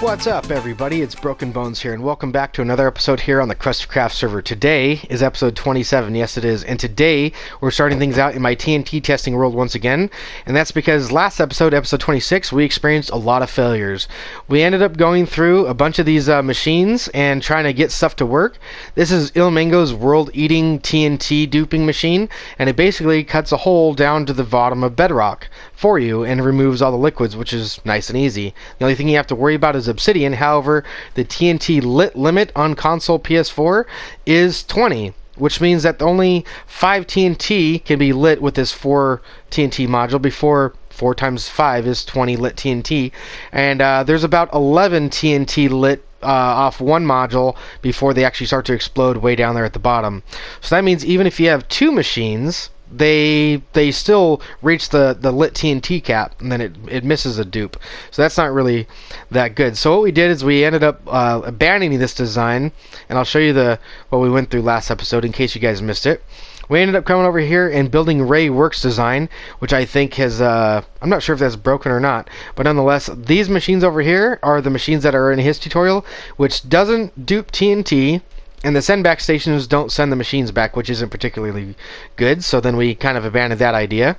What's up, everybody? It's Broken Bones here, and welcome back to another episode here on the KRU5TYKRAFT server. Today is episode 27, yes it is, and today we're starting things out in my TNT testing world once again, and that's because last episode, episode 26, we experienced a lot of failures. We ended up going through a bunch of these machines and trying to get stuff to work. This is Ilmango's world-eating TNT duping machine, and it basically cuts a hole down to the bottom of bedrock for you and removes all the liquids, which is nice and easy. The only thing you have to worry about is obsidian. However, the TNT lit limit on console PS4 is 20, which means that only 5 TNT can be lit with this 4 TNT module before 4 times 5 is 20 lit TNT, and there's about 11 TNT lit off one module before they actually start to explode way down there at the bottom. So that means even if you have 2 machines, they still reach the lit TNT cap, and then it misses a dupe. So that's not really that good. So what we did is we ended up abandoning this design, and I'll show you what we went through last episode in case you guys missed it. We ended up coming over here and building Ray Works design, which I think has, I'm not sure if that's broken or not, but nonetheless, these machines over here are the machines that are in his tutorial, which doesn't dupe TNT, and the send back stations don't send the machines back, which isn't particularly good, so then we kind of abandoned that idea.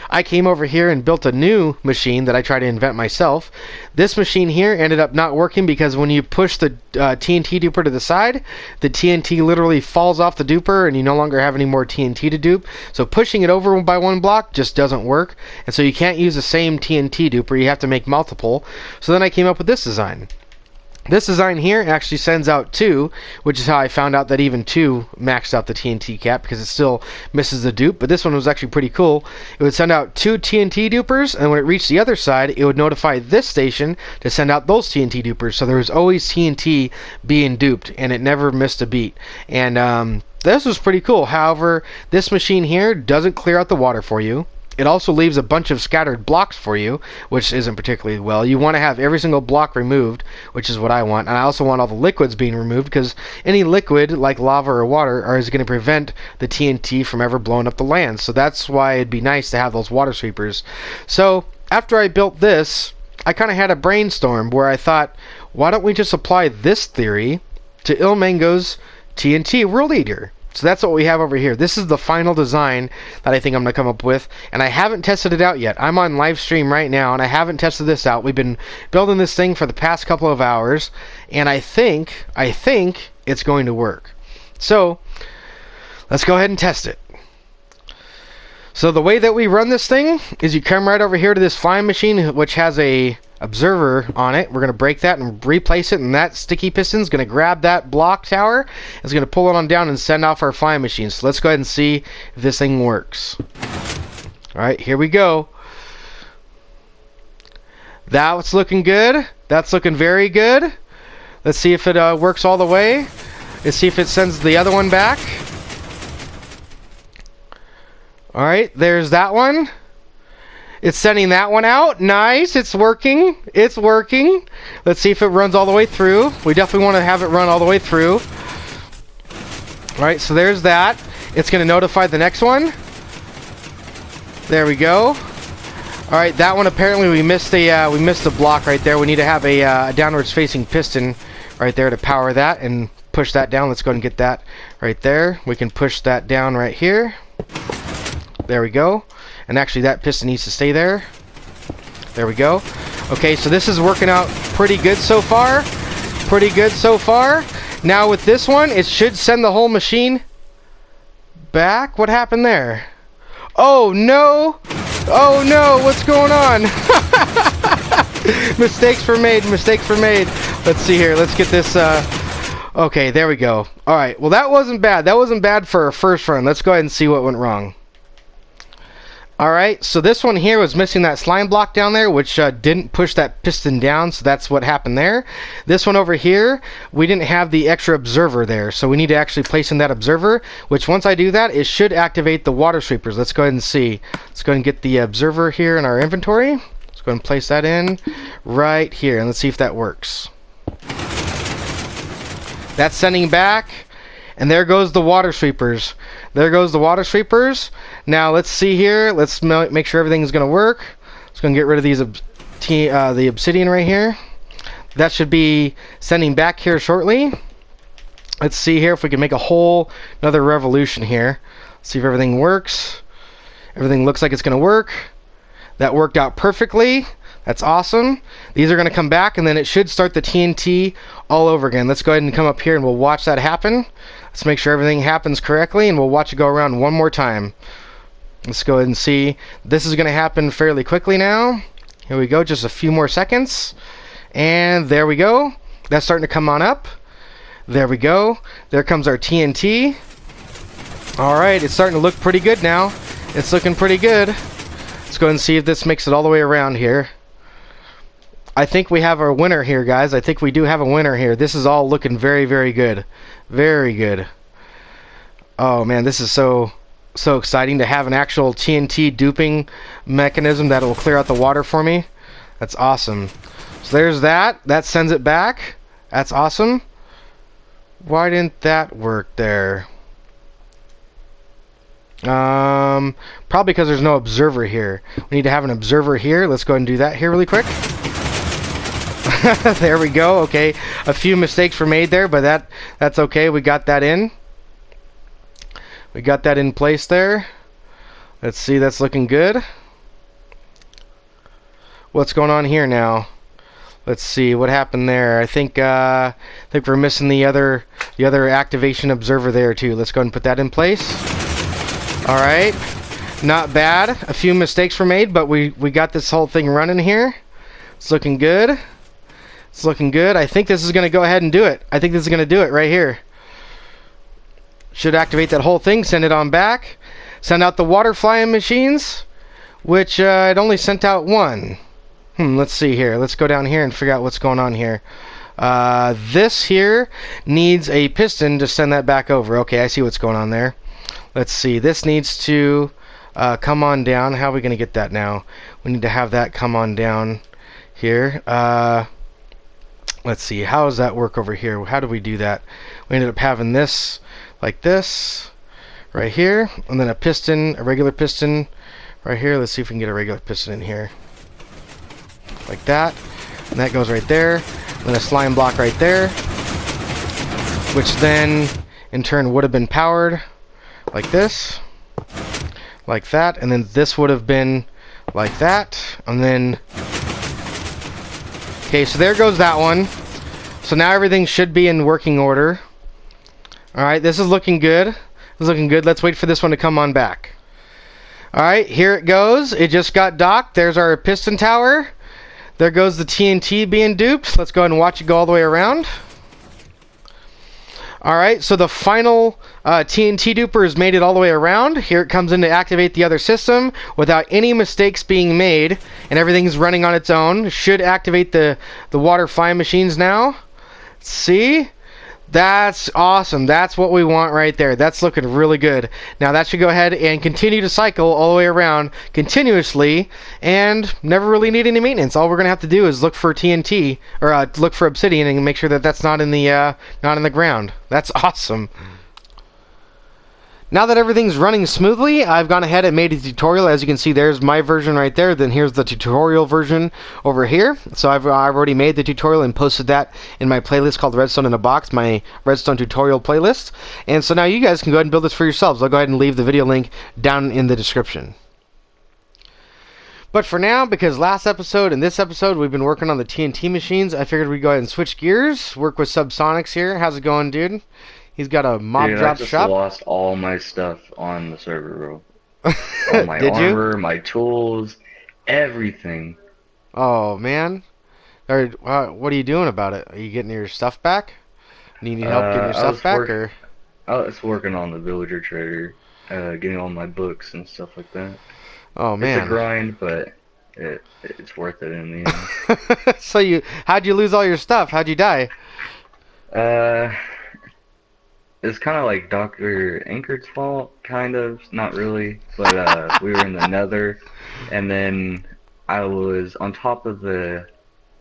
I came over here and built a new machine that I tried to invent myself. This machine here ended up not working because when you push the TNT duper to the side, the TNT literally falls off the duper and you no longer have any more TNT to dupe. So pushing it over by one block just doesn't work, and so you can't use the same TNT duper, you have to make multiple. So then I came up with this design. This design here actually sends out 2, which is how I found out that even 2 maxed out the TNT cap, because it still misses the dupe. But this one was actually pretty cool. It would send out 2 TNT dupers, and when it reached the other side, it would notify this station to send out those TNT dupers. So there was always TNT being duped, and it never missed a beat. And this was pretty cool. However, this machine here doesn't clear out the water for you. It also leaves a bunch of scattered blocks for you, which isn't particularly well. You want to have every single block removed, which is what I want. And I also want all the liquids being removed, because any liquid, like lava or water, is going to prevent the TNT from ever blowing up the land. So that's why it'd be nice to have those water sweepers. So after I built this, I kind of had a brainstorm where I thought, why don't we just apply this theory to Ilmango's TNT World Eater? So that's what we have over here. This is the final design that I think I'm going to come up with, and I haven't tested it out yet. I'm on live stream right now, and I haven't tested this out. We've been building this thing for the past couple of hours, and I think it's going to work. So let's go ahead and test it. So the way that we run this thing is you come right over here to this flying machine, which has a observer on it. We're going to break that and replace it, and that sticky piston is going to grab that block tower. It's going to pull it on down and send off our flying machine. So let's go ahead and see if this thing works. Alright, here we go. That's looking good. That's looking very good. Let's see if it works all the way. Let's see if it sends the other one back. Alright, there's that one. It's sending that one out. Nice. It's working. It's working. Let's see if it runs all the way through. We definitely want to have it run all the way through. Alright, so there's that. It's going to notify the next one. There we go. Alright, that one apparently we missed a block right there. We need to have a downwards facing piston right there to power that and push that down. Let's go ahead and get that right there. We can push that down right here. There we go. And actually that piston needs to stay there. There we go. Okay, so this is working out pretty good so far. Pretty good so far. Now with this one, it should send the whole machine back. What happened there? Oh no! Oh no! What's going on? Mistakes were made. Mistakes were made. Let's see here. Let's get this. Okay, there we go. Alright, well that wasn't bad. That wasn't bad for a first run. Let's go ahead and see what went wrong. Alright, so this one here was missing that slime block down there, which didn't push that piston down, so that's what happened there. This one over here, we didn't have the extra observer there, so we need to actually place in that observer, which once I do that, it should activate the water sweepers. Let's go ahead and see. Let's go ahead and get the observer here in our inventory. Let's go ahead and place that in right here, and let's see if that works. That's sending back, and there goes the water sweepers. There goes the water sweepers. Now let's see here. Let's make sure everything's going to work. Let's go and get rid of these the obsidian right here. that should be sending back here shortly. Let's see here if we can make a whole another revolution here. See if everything works. Everything looks like it's going to work. That worked out perfectly. That's awesome. These are going to come back, and then it should start the TNT all over again. Let's go ahead and come up here, and we'll watch that happen. Let's make sure everything happens correctly, and we'll watch it go around one more time. Let's go ahead and see. This is going to happen fairly quickly now. Here we go, just a few more seconds. And there we go. That's starting to come on up. There we go. There comes our TNT. Alright, it's starting to look pretty good now. It's looking pretty good. Let's go ahead and see if this makes it all the way around here. I think we have our winner here, guys. I think we do have a winner here. This is all looking very, very good. Very good. Oh, man, this is so exciting to have an actual TNT duping mechanism that will clear out the water for me. That's awesome. So there's that. That sends it back. That's awesome. Why didn't that work there? Probably because there's no observer here. We need to have an observer here. Let's go ahead and do that here really quick. There we go. Okay, a few mistakes were made there, but that's okay. We got that in. We got that in place there. Let's see, that's looking good. What's going on here now? Let's see what happened there. I think we're missing the other activation observer there too. Let's go ahead and put that in place. All right, not bad. A few mistakes were made, but we got this whole thing running here. It's looking good. It's looking good. I think this is going to go ahead and do it. I think this is going to do it right here. Should activate that whole thing, send it on back. Send out the water flying machines, which it only sent out one. Let's see here. Let's go down here and figure out what's going on here. This here needs a piston to send that back over. Okay, I see what's going on there. Let's see. This needs to come on down. How are we going to get that now? We need to have that come on down here. Let's see. How does that work over here? How do we do that? We ended up having this like this right here, and then a piston, a regular piston right here. Let's see if we can get a regular piston in here like that, and that goes right there, and then a slime block right there, which then in turn would have been powered like this, like that, and then this would have been like that, and then okay, so there goes that one. So now everything should be in working order. Alright, this is looking good. This is looking good. Let's wait for this one to come on back. Alright, here it goes. It just got docked. There's our piston tower. There goes the TNT being duped. Let's go ahead and watch it go all the way around. Alright, so the final TNT duper has made it all the way around. Here it comes in to activate the other system without any mistakes being made, and everything's running on its own. Should activate the water flying machines now. See? That's awesome. That's what we want right there. That's looking really good. Now that should go ahead and continue to cycle all the way around continuously and never really need any maintenance. All we're gonna have to do is look for TNT or look for obsidian and make sure that that's not in the ground. That's awesome. Now that everything's running smoothly, I've gone ahead and made a tutorial. As you can see, there's my version right there. Then here's the tutorial version over here. So I've already made the tutorial and posted that in my playlist called Redstone in a Box, my Redstone tutorial playlist. And so now you guys can go ahead and build this for yourselves. I'll go ahead and leave the video link down in the description. But for now, because last episode and this episode we've been working on the TNT machines, I figured we'd go ahead and switch gears, work with Subsonics here. How's it going, dude? He's got a mob drop shop. I just lost all my stuff on the server, bro. All my armor, my tools, everything. Oh, man. What are you doing about it? Are you getting your stuff back? Do you need help getting your stuff back? Or? I was working on the villager trader, getting all my books and stuff like that. Oh, man. It's a grind, but it's worth it in the end. So how'd you lose all your stuff? How'd you die? It's kind of like Dr. Ankert's fault, kind of. Not really, but we were in the Nether, and then I was on top of the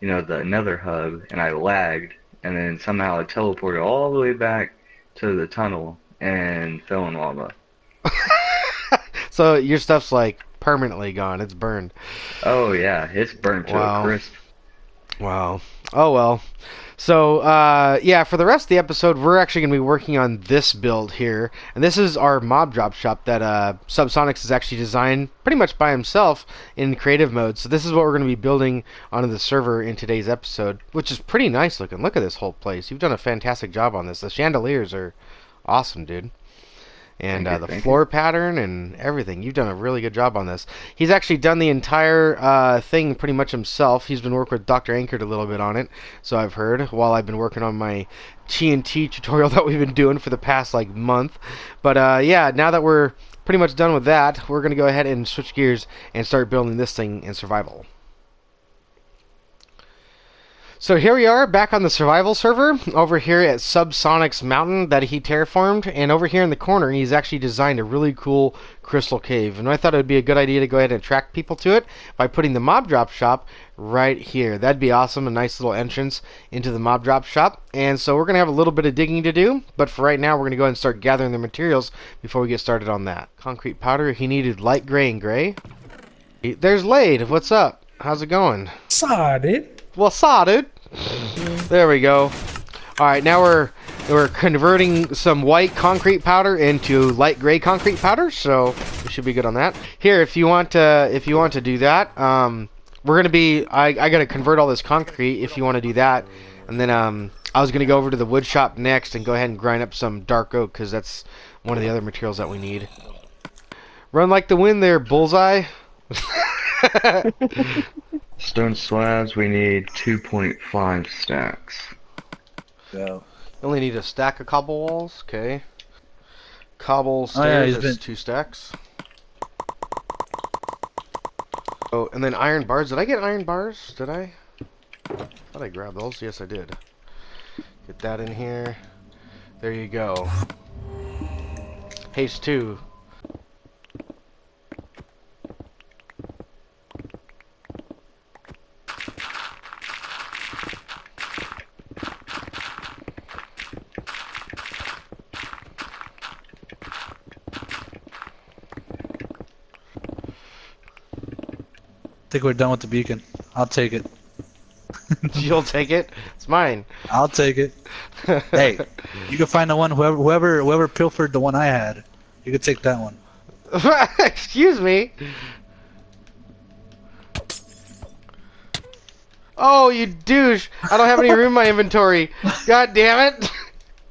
Nether hub, and I lagged, and then somehow I teleported all the way back to the tunnel and fell in lava. So your stuff's like permanently gone. It's burned. Oh yeah, it's burnt to a crisp. Wow. Oh well. So yeah, for the rest of the episode, we're actually going to be working on this build here, and this is our mob drop shop that Subsonics has actually designed pretty much by himself in creative mode. So this is what we're going to be building onto the server in today's episode, which is pretty nice looking. Look at this whole place. You've done a fantastic job on this. The chandeliers are awesome, dude. And the floor pattern and everything. You've done a really good job on this. He's actually done the entire thing pretty much himself. He's been working with Dr. Anchored a little bit on it, so I've heard, while I've been working on my TNT tutorial that we've been doing for the past like month. But yeah, now that we're pretty much done with that, we're going to go ahead and switch gears and start building this thing in survival. So here we are back on the survival server over here at Subsonic's mountain that he terraformed, and over here in the corner he's actually designed a really cool crystal cave, and I thought it would be a good idea to go ahead and attract people to it by putting the mob drop shop right here. That'd be awesome, a nice little entrance into the mob drop shop. And so we're going to have a little bit of digging to do, but for right now we're going to go ahead and start gathering the materials before we get started on that. Concrete powder, he needed light gray and gray. There's Lade, what's up? How's it going? Sodded. Well, saw, dude. There we go. Alright, now we're converting some white concrete powder into light gray concrete powder, so we should be good on that. Here, if you want to do that, we're gonna be I gotta convert all this concrete if you want to do that, and then I was gonna go over to the wood shop next and go ahead and grind up some dark oak, because that's one of the other materials that we need. Run like the wind there, bullseye. Stone slabs, we need 2.5 stacks. Go. Only need a stack of cobble walls, okay. Cobble stairs, that's 2 stacks. Oh, and then iron bars. Did I get iron bars? Did I? Thought I grabbed those. Yes, I did. Get that in here. There you go. Haste 2. I think we're done with the beacon. I'll take it. You'll take it? It's mine. I'll take it. Hey, you can find the one, whoever pilfered the one I had. You can take that one. Excuse me. Oh, you douche. I don't have any room in my inventory. God damn it.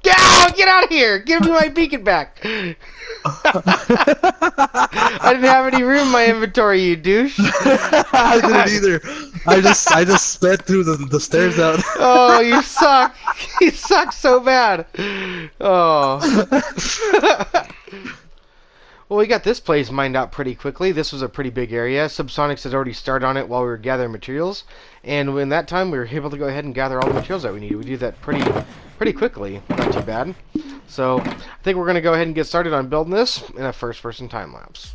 Get out of here. Give me my beacon back. I didn't have any room in my inventory, you douche. I didn't either. I just sped through the stairs out. Oh, you suck. You suck so bad. Oh. Well, we got this place mined out pretty quickly. This was a pretty big area. Subsonics had already started on it while we were gathering materials, and in that time we were able to go ahead and gather all the materials that we needed. We did that pretty quickly. Not too bad. So I think we're going to go ahead and get started on building this in a first-person time lapse.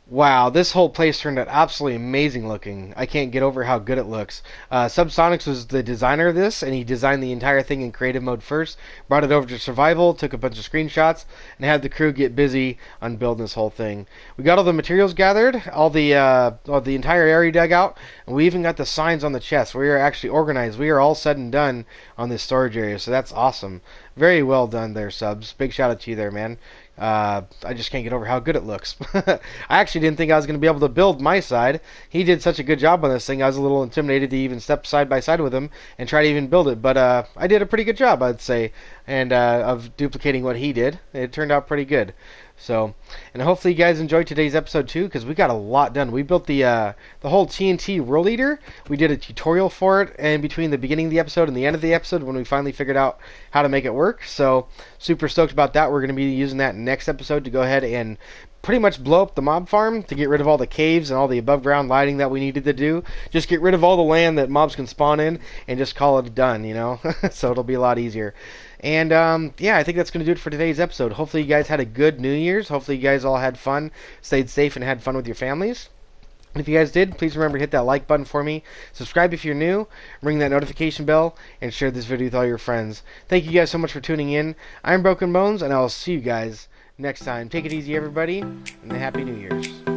Wow, this whole place turned out absolutely amazing looking. I can't get over how good it looks. Subsonics was the designer of this, and he designed the entire thing in creative mode first, brought it over to survival, took a bunch of screenshots, and had the crew get busy on building this whole thing. We got all the materials gathered, all the entire area dug out, and we even got the signs on the chest. We are actually organized. We are all said and done on this storage area, so that's awesome. Very well done there, Subs. Big shout out to you there, man. I just can't get over how good it looks. I actually didn't think I was going to be able to build my side. He did such a good job on this thing. I was a little intimidated to even step side by side with him and try to even build it. But I did a pretty good job, I'd say, and of duplicating what he did. It turned out pretty good. So, and hopefully you guys enjoyed today's episode too, because we got a lot done. We built the whole TNT World Eater. We did a tutorial for it, and between the beginning of the episode and the end of the episode, when we finally figured out how to make it work. So, super stoked about that. We're going to be using that next episode to go ahead and pretty much blow up the mob farm to get rid of all the caves and all the above ground lighting that we needed to do. Just get rid of all the land that mobs can spawn in and just call it done, you know? So it'll be a lot easier. And yeah, I think that's going to do it for today's episode. Hopefully you guys had a good New Year's. Hopefully you guys all had fun, stayed safe, and had fun with your families. And if you guys did, please remember to hit that like button for me. Subscribe if you're new, ring that notification bell, and share this video with all your friends. Thank you guys so much for tuning in. I'm Broken Bones, and I'll see you guys next time. Take it easy, everybody, and a Happy New Year's.